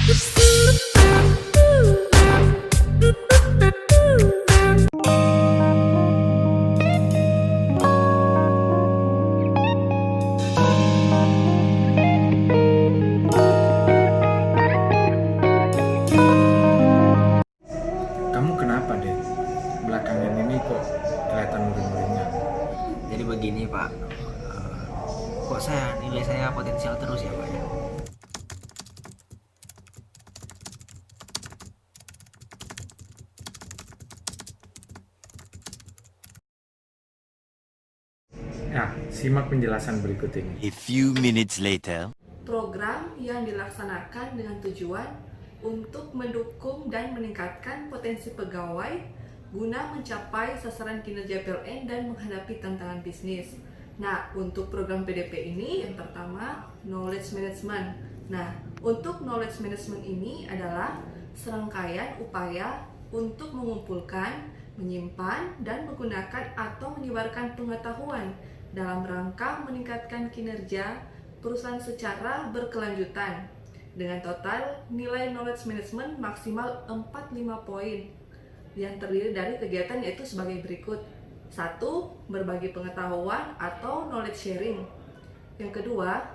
Kamu kenapa deh? Belakangan ini kok kelihatan murung-murungnya? Jadi begini Pak, kok nilai saya potensial terus ya Pak ya? Nah, simak penjelasan berikut ini. A few minutes later. Program yang dilaksanakan dengan tujuan untuk mendukung dan meningkatkan potensi pegawai guna mencapai sasaran kinerja PLN dan menghadapi tantangan bisnis. Nah, untuk program PDP ini yang pertama Knowledge Management. Nah, untuk Knowledge Management ini adalah serangkaian upaya untuk mengumpulkan, menyimpan, dan menggunakan atau menyebarkan pengetahuan dalam rangka meningkatkan kinerja perusahaan secara berkelanjutan dengan total nilai knowledge management maksimal 45 poin yang terdiri dari kegiatan yaitu sebagai berikut. 1. Berbagi pengetahuan atau knowledge sharing. Yang kedua,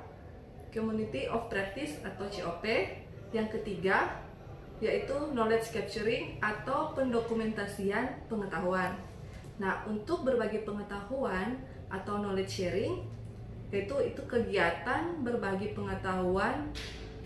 Community of Practice atau COP. Yang ketiga, yaitu knowledge capturing atau pendokumentasian pengetahuan. Nah, untuk berbagi pengetahuan atau knowledge sharing yaitu kegiatan berbagi pengetahuan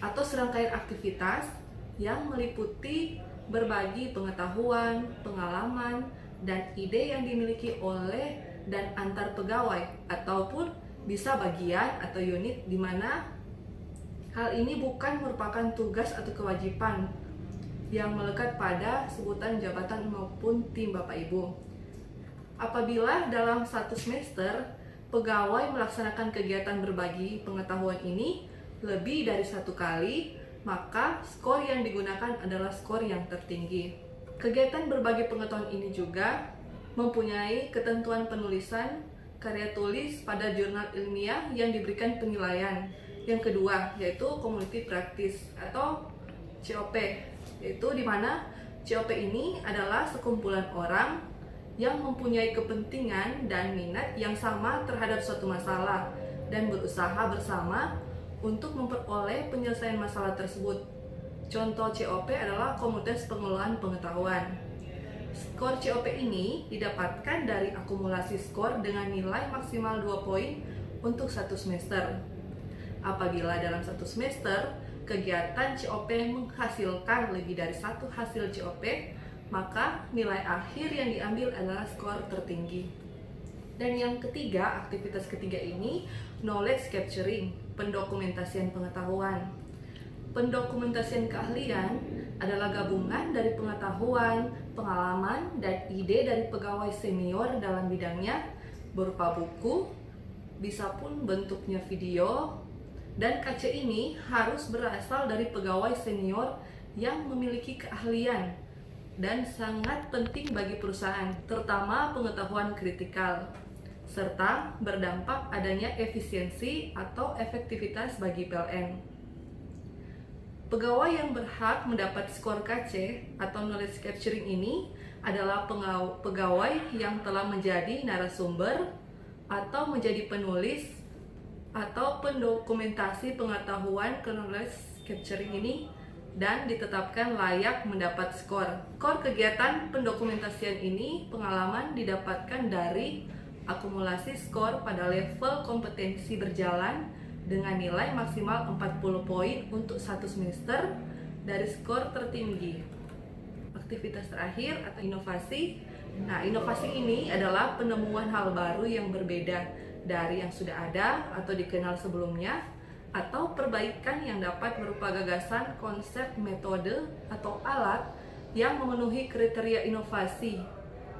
atau serangkaian aktivitas yang meliputi berbagi pengetahuan, pengalaman, dan ide yang dimiliki oleh dan antar pegawai ataupun bisa bagian atau unit di mana hal ini bukan merupakan tugas atau kewajiban yang melekat pada sebutan jabatan maupun tim Bapak Ibu. Apabila dalam satu semester pegawai melaksanakan kegiatan berbagi pengetahuan ini lebih dari satu kali, maka skor yang digunakan adalah skor yang tertinggi. Kegiatan berbagi pengetahuan ini juga mempunyai ketentuan penulisan karya tulis pada jurnal ilmiah yang diberikan penilaian. Yang kedua yaitu Community Practice atau COP, yaitu di mana COP ini adalah sekumpulan orang yang mempunyai kepentingan dan minat yang sama terhadap suatu masalah dan berusaha bersama untuk memperoleh penyelesaian masalah tersebut. Contoh COP adalah Komunitas Pengelolaan Pengetahuan. Skor COP ini didapatkan dari akumulasi skor dengan nilai maksimal 2 poin untuk satu semester. Apabila dalam satu semester kegiatan COP menghasilkan lebih dari satu hasil COP, maka nilai akhir yang diambil adalah skor tertinggi. Dan yang ketiga, aktivitas ketiga ini knowledge capturing, pendokumentasian pengetahuan. Pendokumentasian keahlian adalah gabungan dari pengetahuan, pengalaman, dan ide dari pegawai senior dalam bidangnya berupa buku, bisa pun bentuknya video, dan KC ini harus berasal dari pegawai senior yang memiliki keahlian dan sangat penting bagi perusahaan, terutama pengetahuan kritikal, serta berdampak adanya efisiensi atau efektivitas bagi PLN. Pegawai yang berhak mendapat skor KC atau knowledge capturing ini adalah pegawai yang telah menjadi narasumber atau menjadi penulis atau pendokumentasi pengetahuan ke knowledge capturing ini dan ditetapkan layak mendapat skor. Skor kegiatan pendokumentasian ini pengalaman didapatkan dari akumulasi skor pada level kompetensi berjalan dengan nilai maksimal 40 poin untuk satu semester dari skor tertinggi. Aktivitas terakhir atau inovasi. Nah, inovasi ini adalah penemuan hal baru yang berbeda dari yang sudah ada atau dikenal sebelumnya, atau perbaikan yang dapat berupa gagasan, konsep, metode, atau alat yang memenuhi kriteria inovasi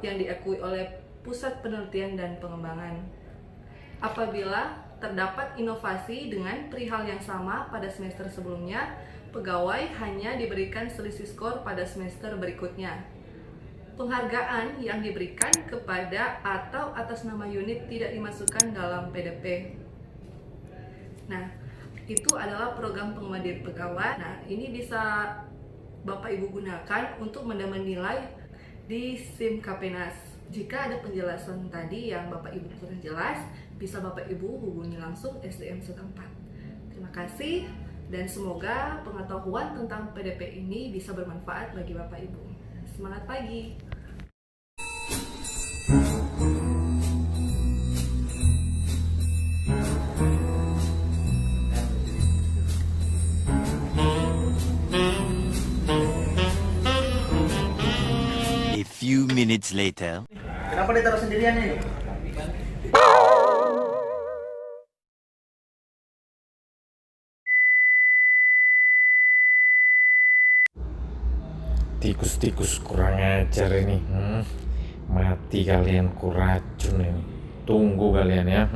yang diakui oleh Pusat Penelitian dan Pengembangan. Apabila terdapat inovasi dengan perihal yang sama pada semester sebelumnya, pegawai hanya diberikan selisih skor pada semester berikutnya. Penghargaan yang diberikan kepada atau atas nama unit tidak dimasukkan dalam PDP. Nah, itu adalah program pengembangan pegawai. Nah, ini bisa Bapak Ibu gunakan untuk menambah nilai di SIM Kapenas. Jika ada penjelasan tadi yang Bapak Ibu kurang jelas, bisa Bapak Ibu hubungi langsung SDM setempat. Terima kasih dan semoga pengetahuan tentang PDP ini bisa bermanfaat bagi Bapak Ibu. Semangat pagi! A few minutes later. Kenapa dia taruh sendirian ini? Tikus-tikus kurang ajar ini. Mati kalian, kuracun ini. Tunggu kalian ya.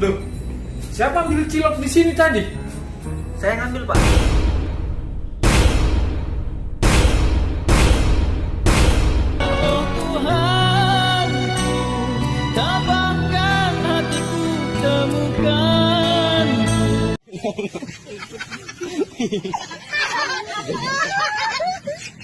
Loh, siapa ambil cilok di sini tadi? Saya ngambil, Pak. Tuhan, tabahkan hatiku temukan.